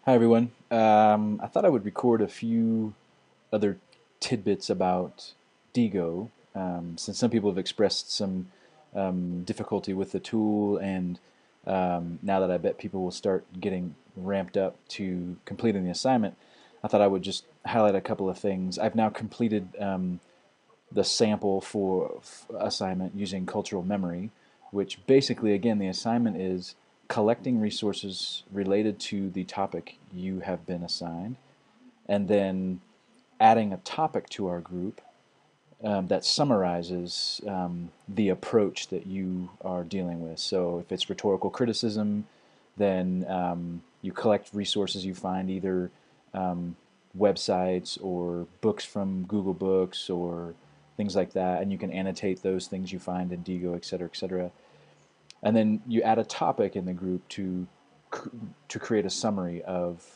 Hi everyone. I thought I would record a few other tidbits about Diigo, since some people have expressed some difficulty with the tool, and now that I bet people will start getting ramped up to completing the assignment, I thought I would just highlight a couple of things. I've now completed the sample for assignment using cultural memory, which basically, again, the assignment is collecting resources related to the topic you have been assigned, and then adding a topic to our group that summarizes the approach that you are dealing with. So if it's rhetorical criticism, then you collect resources you find either websites or books from Google Books or things like that, and you can annotate those things you find in Diigo, et cetera, et cetera. And then you add a topic in the group to create a summary of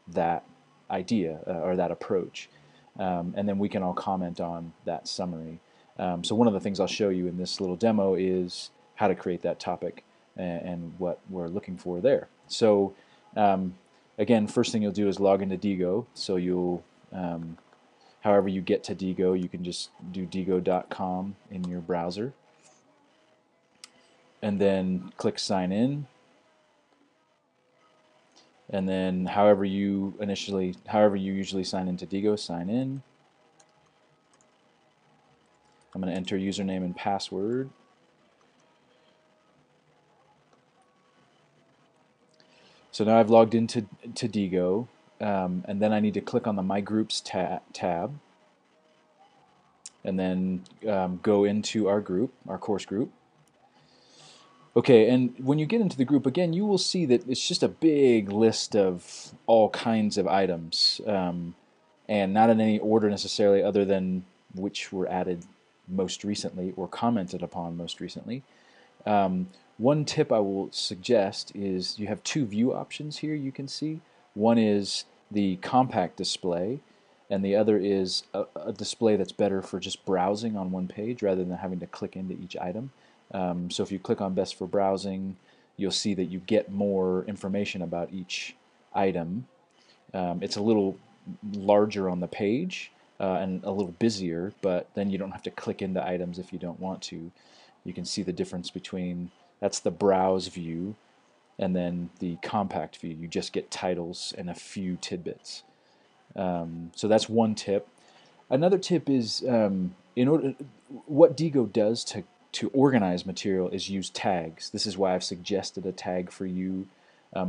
that idea or that approach, and then we can all comment on that summary. So one of the things I'll show you in this little demo is how to create that topic and what we're looking for there. So um, again, first thing you'll do is log into Diigo. So you'll however you get to Diigo, you can just do diigo.com in your browser and then click sign in, and then however you usually sign into Diigo, sign in. I'm going to enter username and password. So now I've logged into Diigo, and then I need to click on the My Groups tab, and then go into our group, our course group. Okay, and when you get into the group again, you will see that it's just a big list of all kinds of items, and not in any order necessarily, other than which were added most recently or commented upon most recently. One tip I will suggest is you have two view options here you can see. One is the compact display, and the other is a display that's better for just browsing on one page rather than having to click into each item. So if you click on Best for Browsing, you'll see that you get more information about each item. It's a little larger on the page and a little busier, but then you don't have to click into items if you don't want to. You can see the difference between, that's the browse view, and then the compact view. You just get titles and a few tidbits. So that's one tip. Another tip is in order what Diigo does to organize material is use tags. This is why I've suggested a tag for you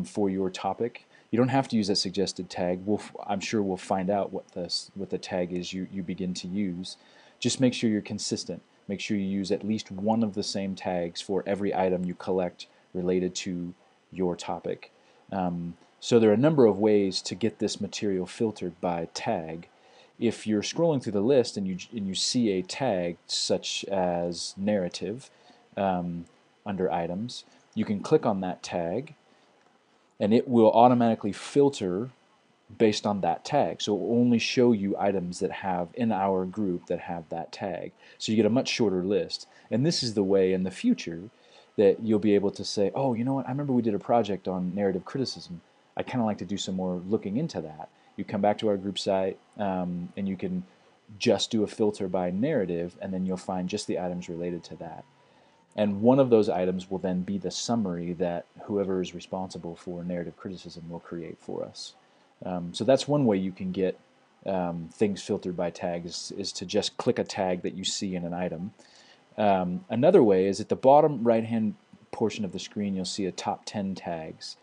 for your topic. You don't have to use that suggested tag. I'm sure we'll find out what the tag is you begin to use. Just make sure you're consistent. Make sure you use at least one of the same tags for every item you collect related to your topic. So there are a number of ways to get this material filtered by tag. If you're scrolling through the list and you see a tag such as narrative under items, you can click on that tag and it will automatically filter based on that tag. So it will only show you items that have in our group that have that tag. So you get a much shorter list. And this is the way in the future that you'll be able to say, oh, you know what, I remember we did a project on narrative criticism. I kind of like to do some more looking into that. You come back to our group site and you can just do a filter by narrative, and then you'll find just the items related to that. And one of those items will then be the summary that whoever is responsible for narrative criticism will create for us. So that's one way you can get things filtered by tags, is to just click a tag that you see in an item. Another way is at the bottom right-hand portion of the screen, you'll see a top 10 tags.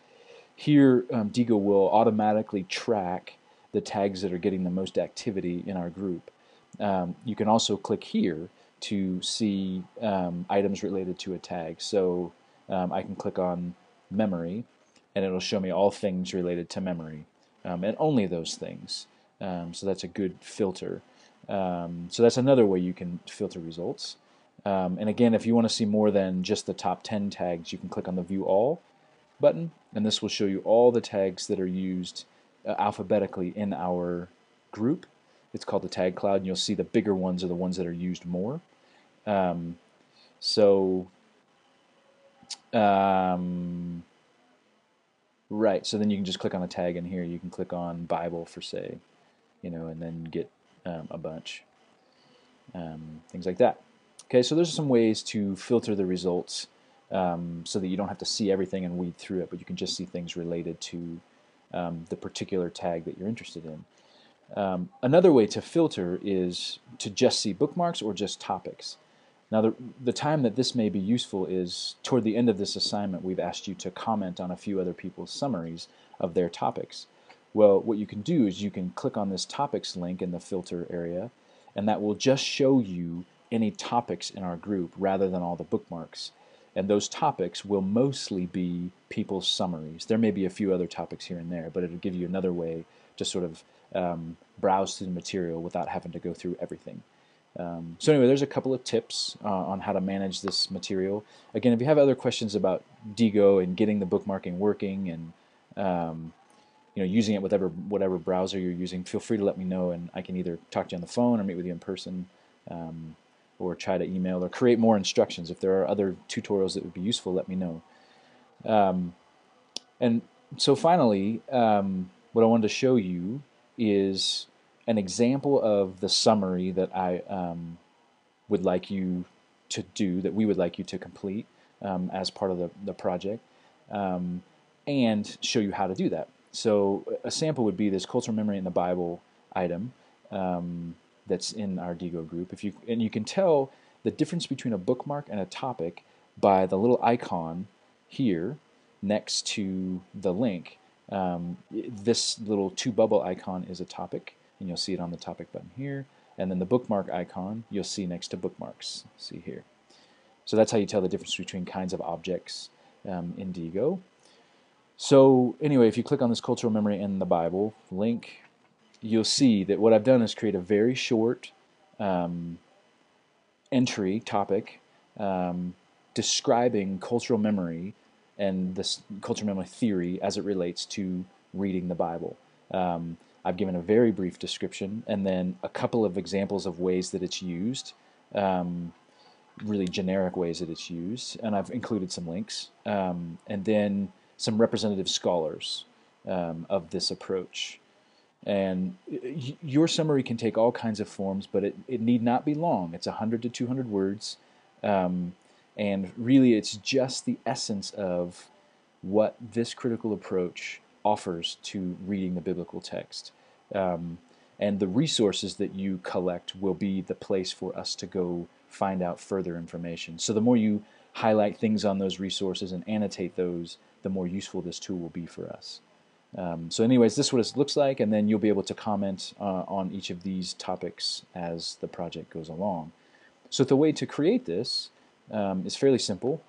Here, Diigo will automatically track the tags that are getting the most activity in our group. You can also click here to see items related to a tag. So I can click on memory, and it'll show me all things related to memory, and only those things. So that's a good filter. So that's another way you can filter results. And again, if you want to see more than just the top 10 tags, you can click on the View All button, and this will show you all the tags that are used alphabetically in our group. It's called the tag cloud, and you'll see the bigger ones are the ones that are used more. Um, so um, Right. So then you can just click on the tag in here. You can click on Bible for say, and then get a bunch, things like that. Okay, so those are some ways to filter the results so that you don't have to see everything and weed through it, but you can just see things related to the particular tag that you're interested in. Another way to filter is to just see bookmarks or just topics. Now, the time that this may be useful is toward the end of this assignment. We've asked you to comment on a few other people's summaries of their topics. Well, what you can do is you can click on this topics link in the filter area, and that will just show you any topics in our group rather than all the bookmarks. And those topics will mostly be people's summaries. There may be a few other topics here and there, but it'll give you another way to sort of browse through the material without having to go through everything. So anyway, there's a couple of tips on how to manage this material. Again, if you have other questions about Diigo and getting the bookmarking working and using it with whatever browser you're using, feel free to let me know, and I can either talk to you on the phone or meet with you in person, or try to email or create more instructions. If there are other tutorials that would be useful, let me know. And so finally, what I wanted to show you is an example of the summary that I would like you to do, that we would like you to complete as part of the project, and show you how to do that. So a sample would be this cultural memory in the Bible item that's in our Diigo group. And you can tell the difference between a bookmark and a topic by the little icon here next to the link. This little two bubble icon is a topic, and you'll see it on the topic button here. And then the bookmark icon you'll see next to bookmarks. See here. So that's how you tell the difference between kinds of objects in Diigo. So anyway, if you click on this cultural memory in the Bible link, you'll see that what I've done is create a very short entry topic describing cultural memory and this cultural memory theory as it relates to reading the Bible. I've given a very brief description and then a couple of examples of ways that it's used, really generic ways that it's used, and I've included some links, and then some representative scholars of this approach. And your summary can take all kinds of forms, but it need not be long. It's 100 to 200 words, and really it's just the essence of what this critical approach offers to reading the biblical text. And the resources that you collect will be the place for us to go find out further information. So the more you highlight things on those resources and annotate those, the more useful this tool will be for us. So anyways, this is what it looks like, and then you'll be able to comment on each of these topics as the project goes along. So the way to create this is fairly simple.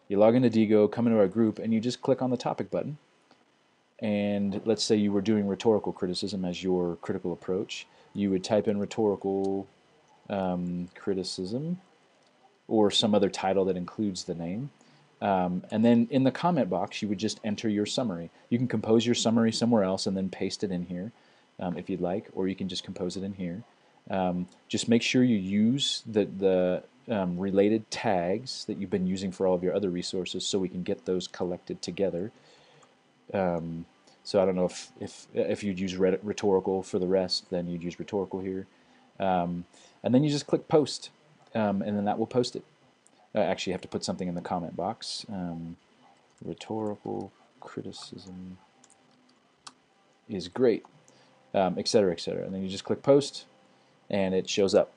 You log into Diigo, come into our group, and you just click on the topic button. And let's say you were doing rhetorical criticism as your critical approach. You would type in rhetorical criticism or some other title that includes the name. And then in the comment box, you would just enter your summary. You can compose your summary somewhere else and then paste it in here if you'd like, or you can just compose it in here. Just make sure you use the related tags that you've been using for all of your other resources so we can get those collected together. So I don't know if you'd use rhetorical for the rest, then you'd use rhetorical here. And then you just click post, and then that will post it. Actually, you have to put something in the comment box. Rhetorical criticism is great, etc., etc. And then you just click post, and it shows up.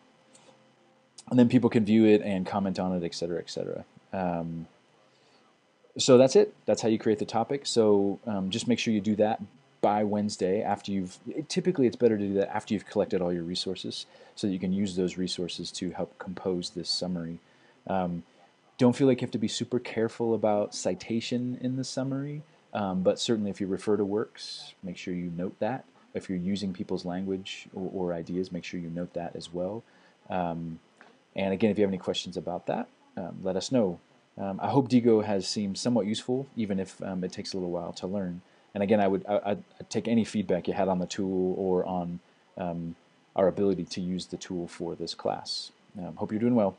And then people can view it and comment on it, etc., etc. So that's it. That's how you create the topic. So just make sure you do that by Wednesday after typically it's better to do that after you've collected all your resources so that you can use those resources to help compose this summary. Don't feel like you have to be super careful about citation in the summary, but certainly if you refer to works, make sure you note that. If you're using people's language or ideas, make sure you note that as well. And again, if you have any questions about that, let us know. I hope Diigo has seemed somewhat useful, even if it takes a little while to learn. And again, I'd take any feedback you had on the tool or on our ability to use the tool for this class. Hope you're doing well.